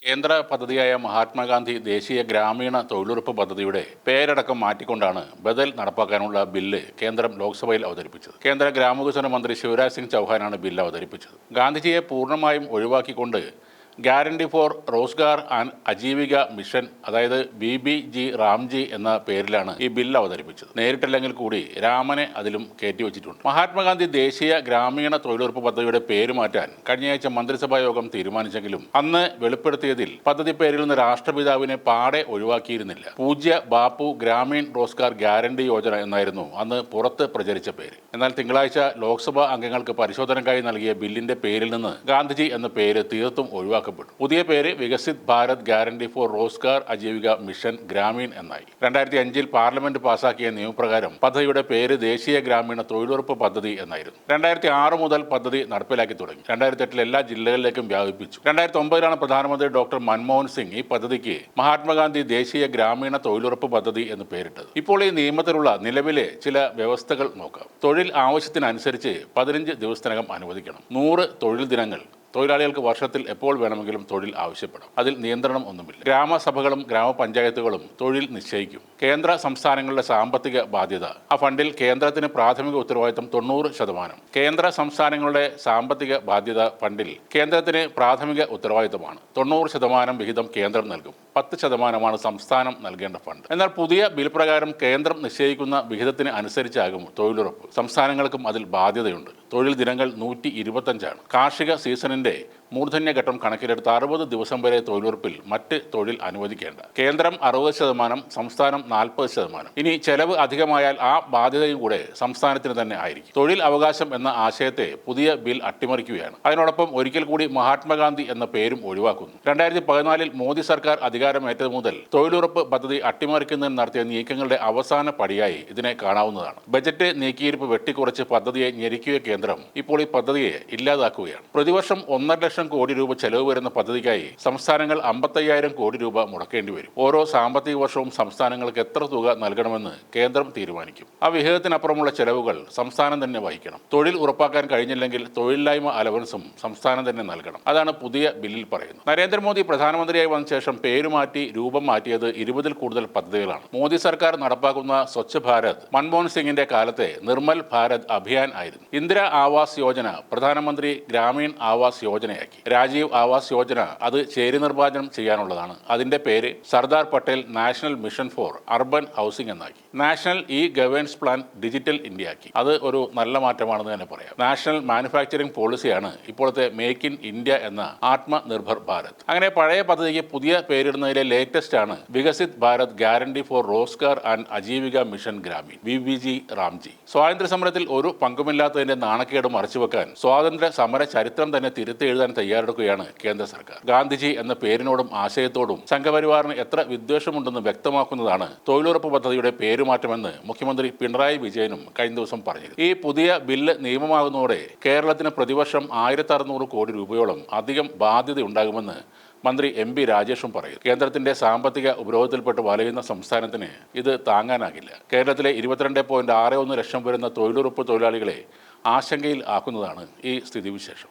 കേന്ദ്ര പദ്ധതിയായ മഹാത്മാഗാന്ധി ദേശീയ ഗ്രാമീണ തൊഴിലുറപ്പ് പദ്ധതിയുടെ പേരടക്കം മാറ്റിക്കൊണ്ടാണ് ബദൽ നടപ്പാക്കാനുള്ള ബില്ല് കേന്ദ്രം ലോക്സഭയിൽ അവതരിപ്പിച്ചത്. കേന്ദ്ര ഗ്രാമവികസന മന്ത്രി ശിവരാജ് സിംഗ് ചൗഹാനാണ് ബില്ല് അവതരിപ്പിച്ചത്. ഗാന്ധിജിയെ പൂർണ്ണമായും ഒഴിവാക്കിക്കൊണ്ട് guarantee for Rozgar and Ajeevika mission, അതായത് BBG റാംജി എന്ന പേരിലാണ് ഈ ബില്ല് അവതരിപ്പിച്ചത്. നേരിട്ടല്ലെങ്കിൽ കൂടി രാമനെ അതിലും കയറ്റിവെച്ചിട്ടുണ്ട്. മഹാത്മാഗാന്ധി ദേശീയ ഗ്രാമീണ തൊഴിലുറപ്പ് പദ്ധതിയുടെ പേര് മാറ്റാൻ കഴിഞ്ഞയാഴ്ച മന്ത്രിസഭാ യോഗം തീരുമാനിച്ചെങ്കിലും അന്ന് വെളിപ്പെടുത്തിയതിൽ പദ്ധതി പേരിൽ നിന്ന് രാഷ്ട്രപിതാവിനെ പാടെ ഒഴിവാക്കിയിരുന്നില്ല. പൂജ്യ ബാപ്പു ഗ്രാമീൺ റോസ്ഗാർ ഗ്യാരണ്ടി യോജന എന്നായിരുന്നു അന്ന് പുറത്ത് പ്രചരിച്ച പേര്. എന്നാൽ തിങ്കളാഴ്ച ലോക്സഭാ അംഗങ്ങൾക്ക് പരിശോധനയ്ക്കായി നൽകിയ ബില്ലിന്റെ പേരിൽ നിന്ന് ഗാന്ധിജി എന്ന പേര് തീർത്തും ഒഴിവാക്കി. പുതിയ പേര് Viksit Bharat guarantee for Rozgar Ajeevika mission Grameen എന്നായി. 2005 പാർലമെന്റ് പാസാക്കിയ നിയമപ്രകാരം പദ്ധതിയുടെ പേര് ദേശീയ ഗ്രാമീണ തൊഴിലുറപ്പ് പദ്ധതി എന്നായിരുന്നു. 2006 മുതൽ പദ്ധതി നടപ്പിലാക്കി തുടങ്ങി. 2008 എല്ലാ ജില്ലകളിലേക്കും വ്യാപിപ്പിച്ചു. 2009 പ്രധാനമന്ത്രി ഡോക്ടർ മൻമോഹൻ സിംഗ് ഈ പദ്ധതിക്ക് മഹാത്മാഗാന്ധി ദേശീയ ഗ്രാമീണ തൊഴിലുറപ്പ് പദ്ധതി എന്ന് പേരിട്ടത്. ഇപ്പോൾ ഈ നിയമത്തിലുള്ള നിലവിലെ ചില വ്യവസ്ഥകൾ നോക്കാം. തൊഴിൽ ആവശ്യത്തിനനുസരിച്ച് 15 ദിവസത്തിനകം അനുവദിക്കണം. 100 തൊഴിൽ ദിനങ്ങൾ. തൊഴിലാളികൾക്ക് വർഷത്തിൽ എപ്പോൾ വേണമെങ്കിലും തൊഴിൽ ആവശ്യപ്പെടും. അതിൽ നിയന്ത്രണം ഒന്നുമില്ല. ഗ്രാമസഭകളും ഗ്രാമപഞ്ചായത്തുകളും തൊഴിൽ നിശ്ചയിക്കും. കേന്ദ്ര സംസ്ഥാനങ്ങളുടെ സാമ്പത്തിക ബാധ്യത, ആ ഫണ്ടിൽ കേന്ദ്രത്തിന് പ്രാഥമിക ഉത്തരവാദിത്തം 90%. കേന്ദ്ര സംസ്ഥാനങ്ങളുടെ സാമ്പത്തിക ബാധ്യത ഫണ്ടിൽ കേന്ദ്രത്തിന് പ്രാഥമിക ഉത്തരവാദിത്തമാണ്. 90% വിഹിതം കേന്ദ്രം നൽകും. 10% സംസ്ഥാനം നൽകേണ്ട ഫണ്ട്. എന്നാൽ പുതിയ ബിൽ പ്രകാരം കേന്ദ്രം നിശ്ചയിക്കുന്ന വിഹിതത്തിന് അനുസരിച്ചാകും തൊഴിലുറപ്പ്. സംസ്ഥാനങ്ങൾക്കും അതിൽ ബാധ്യതയുണ്ട്. തൊഴിൽ ദിനങ്ങൾ 125. കാർഷിക സീസണിന്റെ മൂർധന്യഘട്ടം കണക്കിലെടുത്ത് 60 ദിവസം വരെ തൊഴിലുറപ്പിൽ മറ്റ് തൊഴിൽ അനുവദിക്കേണ്ട. കേന്ദ്രം 60%, സംസ്ഥാനം 40%. ഇനി ചെലവ് അധികമായാൽ ആ ബാധ്യതയും കൂടെ സംസ്ഥാനത്തിന് തന്നെ ആയിരിക്കും. തൊഴിൽ അവകാശം എന്ന ആശയത്തെ പുതിയ ബിൽ അട്ടിമറിക്കുകയാണ്. അതിനോടൊപ്പം ഒരിക്കൽ കൂടി മഹാത്മാഗാന്ധി എന്ന പേരും ഒഴിവാക്കുന്നു. 2014 മോദി സർക്കാർ അധികാരമേറ്റത് മുതൽ തൊഴിലുറപ്പ് പദ്ധതി അട്ടിമറിക്കുന്നതിന് നടത്തിയ നീക്കങ്ങളുടെ അവസാന പടിയായി ഇതിനെ കാണാവുന്നതാണ്. ബജറ്റ് നീക്കിയിരിപ്പ് വെട്ടിക്കുറച്ച് പദ്ധതിയെ ഞെരുക്കിയ കേന്ദ്രം ഇപ്പോൾ ഈ പദ്ധതിയെ ഇല്ലാതാക്കുകയാണ്. പ്രതിവർഷം 1.5 ലക്ഷം കോടി രൂപ ചെലവ് വരുന്ന പദ്ധതിക്കായി സംസ്ഥാനങ്ങൾ 55,000 കോടി രൂപ മുടക്കേണ്ടി വരും. ഓരോ സാമ്പത്തിക വർഷവും സംസ്ഥാനങ്ങൾക്ക് എത്ര തുക നൽകണമെന്ന് കേന്ദ്രം തീരുമാനിക്കും. ആ വിഹിതത്തിനപ്പുറമുള്ള ചെലവുകൾ സംസ്ഥാനം തന്നെ വഹിക്കണം. തൊഴിൽ ഉറപ്പാക്കാൻ കഴിഞ്ഞില്ലെങ്കിൽ തൊഴിലില്ലായ്മ അലവൻസും സംസ്ഥാനം തന്നെ നൽകണം. അതാണ് പുതിയ ബില്ലിൽ പറയുന്നത്. നരേന്ദ്രമോദി പ്രധാനമന്ത്രിയായി വന്ന ശേഷം പേരുമാറ്റി രൂപം മാറ്റിയത് 20-ൽ കൂടുതൽ പദ്ധതികളാണ്. മോദി സർക്കാർ നടപ്പാക്കുന്ന സ്വച്ഛ് ഭാരത് മൻമോഹൻ സിംഗിന്റെ കാലത്തെ നിർമ്മൽ ഭാരത് അഭിയാൻ ആയിരുന്നു. ഇന്ദിരാ ആവാസ് യോജന പ്രധാനമന്ത്രി ഗ്രാമീൺ ആവാസ് യോജനയാക്കി. രാജീവ് ആവാസ് യോജന അത് ചേരി നിർമ്മാർജ്ജനം ചെയ്യാനുള്ളതാണ്. അതിന്റെ പേര് Sardar Patel national mission for urban housing എന്നാക്കി. National governance plan digital India ആക്കി. അത് ഒരു നല്ല മാറ്റമാണെന്ന് തന്നെ പറയാം. നാഷണൽ മാനുഫാക്ചറിംഗ് പോളിസിയാണ് ഇപ്പോഴത്തെ മേക്ക് ഇൻ ഇന്ത്യ എന്ന ആത്മനിർഭർ ഭാരത്. അങ്ങനെ പഴയ പദ്ധതിക്ക് പുതിയ പേരിടുന്നതിലെ ലേറ്റസ്റ്റ് ആണ് Viksit Bharat guarantee for Rozgar and Ajeevika mission Grameen, BBG Ramji. സ്വാതന്ത്ര്യ സമരത്തിൽ ഒരു പങ്കുമില്ലാത്തതിന്റെ നാണക്കേട് മറച്ചുവെക്കാൻ സ്വാതന്ത്ര്യ സമര ചരിത്രം തന്നെ തിരുത്തി എഴുതാൻ തയ്യാറെടുക്കുകയാണ് കേന്ദ്ര സർക്കാർ. ഗാന്ധിജി എന്ന പേരിനോടും ആശയത്തോടും സംഘപരിവാറിന് എത്ര വിദ്വേഷമുണ്ടെന്ന് വ്യക്തമാക്കുന്നതാണ് തൊഴിലുറപ്പ് പദ്ധതിയുടെ പേരുമാറ്റമെന്ന് മുഖ്യമന്ത്രി പിണറായി വിജയനും കഴിഞ്ഞ ദിവസം പറഞ്ഞിരുന്നു. ഈ പുതിയ ബില്ല് നിയമമാകുന്നതോടെ കേരളത്തിന് പ്രതിവർഷം 1,600 കോടി രൂപയോളം അധികം ബാധ്യതയുണ്ടാകുമെന്ന് മന്ത്രി MB രാജേഷും പറയും. കേന്ദ്രത്തിന്റെ സാമ്പത്തിക ഉപരോധത്തിൽപ്പെട്ട് വലയുന്ന സംസ്ഥാനത്തിന് ഇത് താങ്ങാനാകില്ല. കേരളത്തിലെ 22.61 ലക്ഷം വരുന്ന തൊഴിലുറപ്പ് തൊഴിലാളികളെ ആശങ്കയിൽ ആക്കുന്നതാണ് ഈ സ്ഥിതിവിശേഷം.